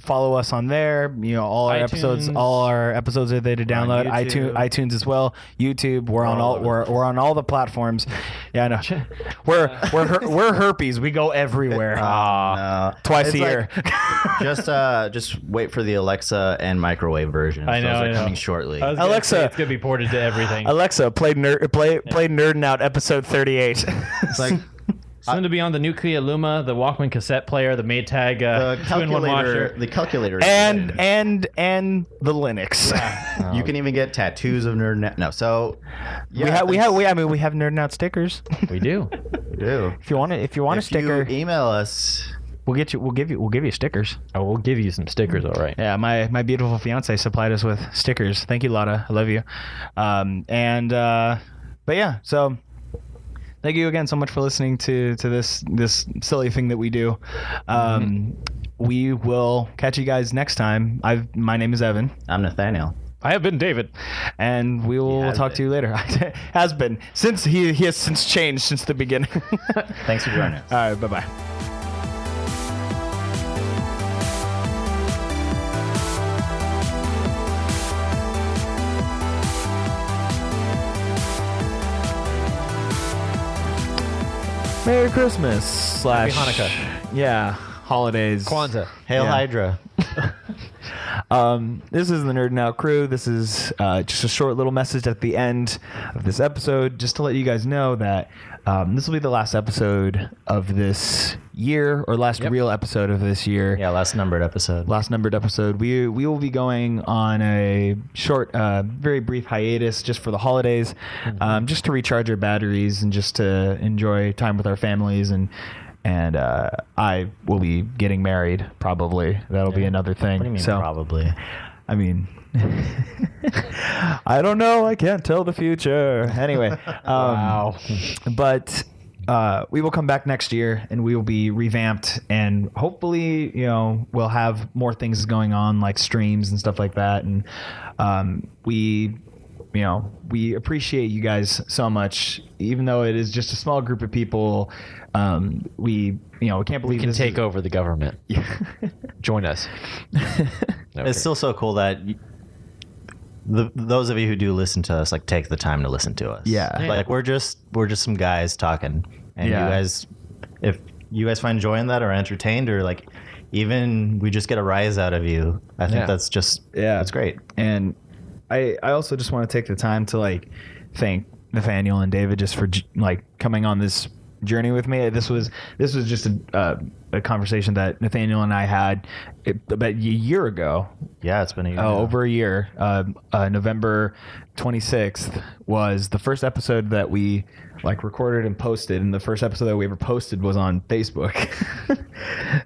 Follow us on there. All our episodes are there to download. iTunes as well. YouTube. We're on all the platforms. Yeah, I know. We're herpes. We go everywhere. Twice a year. Just wait for the Alexa and microwave versions. I know. Those are coming shortly. Alexa, it's gonna be ported to everything. Alexa, play Nerdin' Out episode 38. It's like Soon to be on the Nuclea Luma, the Walkman cassette player, the Maytag the 2-in-1 washer. the calculator, and the Linux. you can even get tattoos of Nerd. No, so we have Nerdin' Out stickers. We do. we do. If you want a sticker, You email us. we'll give you stickers. Oh, we'll give you some stickers, all right. Yeah, my beautiful fiance supplied us with stickers. Thank you, Lotta. I love you. But yeah, so thank you again so much for listening to this silly thing that we do. We will catch you guys next time. My name is Evan. I'm Nathanael. I have been David. And we will talk to you later. Has been. Since he has since changed since the beginning. Thanks for joining us. All right, bye-bye. Merry Christmas / Happy Hanukkah. Yeah, holidays. Kwanzaa. Hail Yeah. Hydra. This is the Nerd Now crew. This is just a short little message at the end of this episode, just to let you guys know that this will be the last episode of this year, or last real episode of this year. Yeah, last numbered episode. We will be going on a short, very brief hiatus just for the holidays, just to recharge our batteries and just to enjoy time with our families. And I will be getting married, probably. That'll be another thing. What do you mean, so, probably? I mean, I don't know. I can't tell the future. Anyway. Wow. But we will come back next year, and we will be revamped, and hopefully, we'll have more things going on, like streams and stuff like that. And we appreciate you guys so much, even though it is just a small group of people. We can't believe We can this take over the government. Join us. It's still so cool that those of you who do listen to us take the time to listen to us. Yeah. Like we're just some guys talking, and you guys, if you guys find joy in that or entertained, or even we just get a rise out of you, I think that's just that's great. And I also just want to take the time to thank Nathanael and David just for like coming on this journey with me. This was just a conversation that Nathanael and I had about a year ago. Yeah, it's been a year. Over a year. November 26th was the first episode that we like recorded and posted, and the first episode that we ever posted was on Facebook.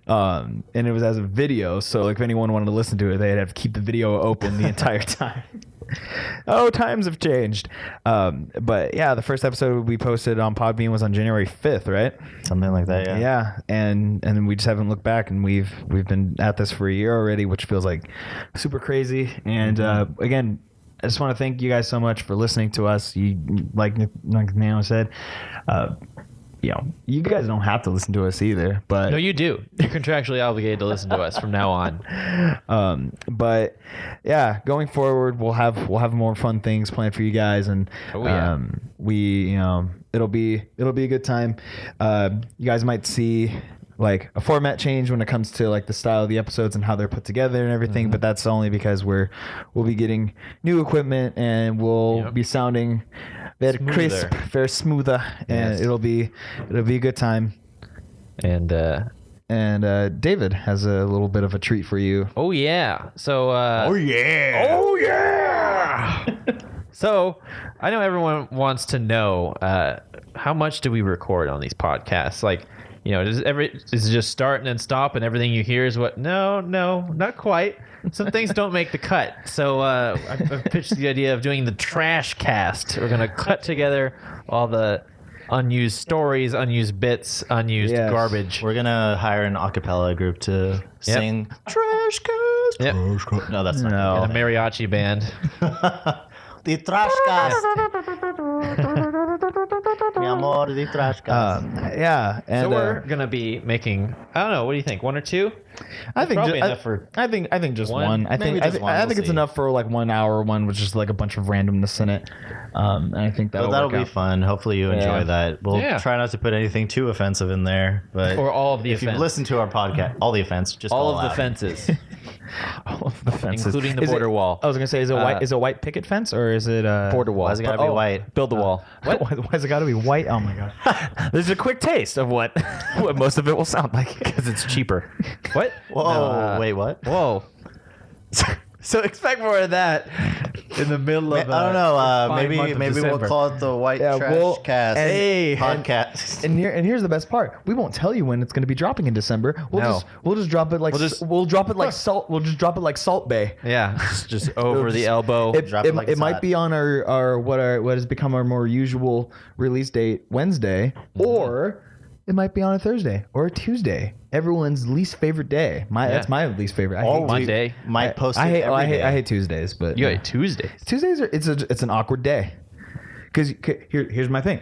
And it was as a video, so like if anyone wanted to listen to it, they'd have to keep the video open the entire time. Oh, times have changed. But yeah, the first episode we posted on Podbean was on January 5th, right? Something like that, yeah. Yeah, and then we just haven't looked back, and we've been at this for a year already, which feels like super crazy. And again, I just want to thank you guys so much for listening to us. You like Nano said, you guys don't have to listen to us either, but No, you do. You're contractually obligated to listen to us from now on. But yeah, going forward, we'll have more fun things planned for you guys, and it'll be a good time. You guys might see like a format change when it comes to like the style of the episodes and how they're put together and everything, but that's only because we'll be getting new equipment, and we'll be sounding very crisp, very smoother, and it'll be a good time. And David has a little bit of a treat for you. oh yeah. So So I know everyone wants to know how much do we record on these podcasts? Like, does it just start and then stop and everything you hear is what? No, not quite. Some things don't make the cut. So I've pitched the idea of doing the trash cast. We're going to cut together all the unused stories, unused bits, unused garbage. We're going to hire an a cappella group to sing Trash Cast. Yep. No, that's not And a mariachi band. The Trash Cast. Mi amor, the Trash Cast. Yeah, and So we're going to be making, I don't know, what do you think? One or two? I think probably enough for I think just one. one. I Maybe think just one. I think We'll it's see. enough for like 1 hour one, which is like a bunch of randomness in it. And I think that'll That'll work be out. fun. Hopefully you enjoy that. We'll try not to put anything too offensive in there, but Or all of the if you've offense. listened to our podcast, all the offense, just all call of the out. fences, All of the fences. including the Is it- border wall. I was gonna say, is it white? Is it a white picket fence or is it Border wall. Why is it gotta be white? Build the wall. What? Why's it got to be white? Oh my god! There's a quick taste of what most of it will sound like. Because it's cheaper. What? Whoa, wait, what? Whoa. So expect more of that in the middle of I don't know. fine month of Maybe we'll December. call it the White Yeah, Trash Cast and- podcast. And here's the best part. We won't tell you when it's going to be dropping in December. No. We'll just drop it like we'll drop it like salt. We'll just drop it like Salt Bay. Yeah, just over the elbow. Drop it like It it's might hot. be on our what has become our more usual release date, Wednesday, or it might be on a Thursday or a Tuesday. Everyone's least favorite day. That's my least favorite. I hate Monday. Might post I it hate every day. I hate Tuesdays, but You got Tuesdays. Tuesdays are it's an awkward day. Because here's my thing.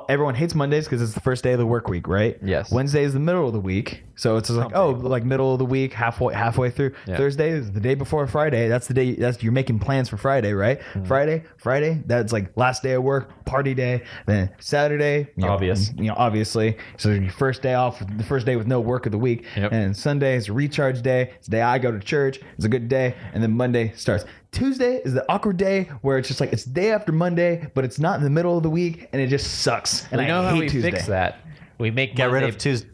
Everyone hates Mondays because it's the first day of the work week, right? Yes. Wednesday is the middle of the week, so it's just like like middle of the week, halfway through. Yeah. Thursday is the day before Friday. That's the day. You're making plans for Friday, right? Friday. That's like last day of work, party day. Then Saturday, obviously. So your first day off, the first day with no work of the week. Yep. And Sunday is a recharge day. It's the day I go to church. It's a good day, and then Monday starts. Tuesday is the awkward day where it's just like it's day after Monday, but it's not in the middle of the week, and it just sucks. And We I know hate how we Tuesday. fix that. We make Get rid Monday- of Tuesday.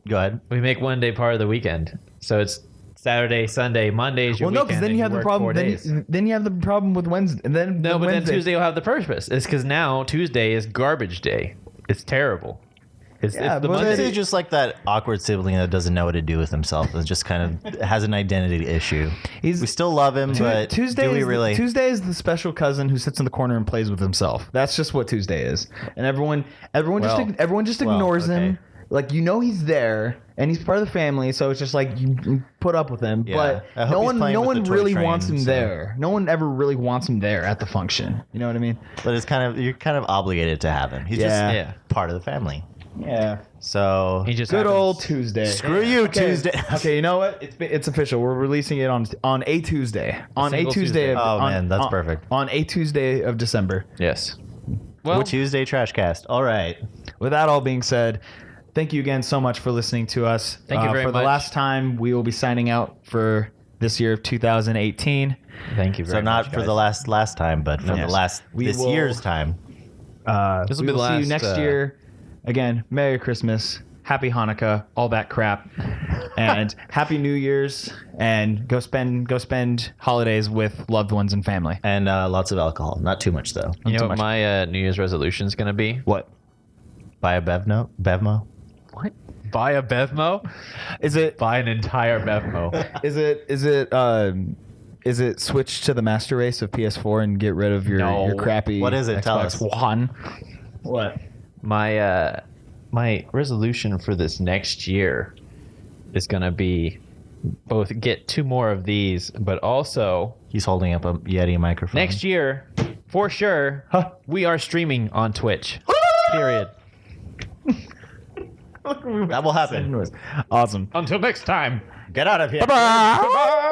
Go ahead. We make one day part of the weekend, so it's Saturday, Sunday, Monday's your Well, no, weekend. because then and you have the work problem. 4 days. Then you have the problem with Wednesday, and then No, but then Wednesday, Tuesday will have the purpose. It's because now Tuesday is garbage day. It's terrible. It's Yeah, the but Monday. Tuesday's just like that awkward sibling that doesn't know what to do with himself. It just kind of has an identity issue. We still love him, but Tuesday do we is really? Tuesday is the special cousin who sits in the corner and plays with himself. That's just what Tuesday is, and everyone just ignores him. okay. Like he's there and he's part of the family, so it's just like you put up with him. Yeah. But I hope no he's one playing with really the toy train, wants him so- there. No one ever really wants him there at the function. You know what I mean? But it's you're kind of obligated to have him. He's Yeah. just part of the family. Yeah. So He just Good happens- old Tuesday. screw you, Okay. Tuesday. Okay, you know what? It's official. We're releasing it on a Tuesday. On a single Tuesday. Tuesday. Oh, man, that's on- perfect. On a Tuesday of December. Yes. Well, Tuesday Trash Cast. All right. With that all being said, thank you again so much for listening to us. Thank you very for much. the last time, we will be signing out for this year of 2018. Thank you very So much. not for the last time, but for Yes. this will- year's time. This will We be the will see you last, next year. Again, Merry Christmas, Happy Hanukkah, all that crap, and Happy New Year's. And go spend holidays with loved ones and family. And lots of alcohol. Not too much, though. You know too what much. my New Year's resolution is going to be? What Buy a Bevmo. What? Buy a Bevmo? is it? Buy an entire Bevmo. Is it switch to the master race of PS4 and get rid of your crappy? What is it? Tell Xbox us. One. What? My resolution for this next year is going to be both get 2 more of these, but also He's holding up a Yeti microphone. next year, for sure, we are streaming on Twitch. Period. That will happen. Awesome. Until next time. Get out of here. Bye.